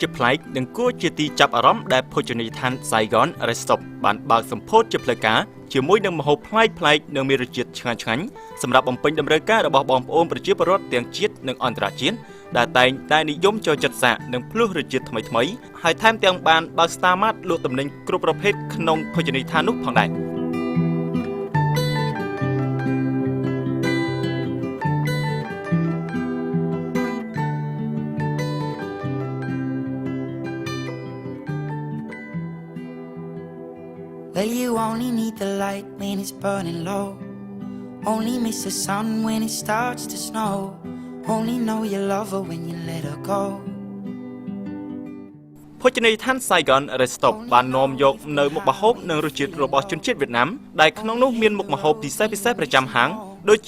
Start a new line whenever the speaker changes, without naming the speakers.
ជាប្លែកនិងគួរជាទីចាប់អារម្មណ៍ដែលភោជនីយដ្ឋាន Saigon Restop បានបើកសម្ពោធជាផ្លូវការជាមួយនឹងម្ហូបប្លែកៗនិងមានរសជាតិឆ្ងាញ់ៗសម្រាប់បំពេញតម្រូវការរបស់បងប្អូនប្រជាពលរដ្ឋទាំងជាតិនិងអន្តរជាតិដែលតែងតែនិយមចូលចិត្តសាកនិងភ្លុះរសជាតិថ្មីៗហើយថែមទាំងបានបើក Star Mart លក់ទំនិញគ្រប់ប្រភេទក្នុងភោជនីយដ្ឋាននោះផងដែរ
Well, you only need the light when it's burning low. Only miss the sun when it starts to snow. Only know you love her when you let her go.
ភោជនីយដ្ឋាន Saigon Restop បាននាំយកនៅមុខម្ហូបនិងរសជាតិរបស់ជនជាតិវៀតណាមដែលក្នុងនោះមានមុខម្ហូបពិសេសៗប្រចាំហាង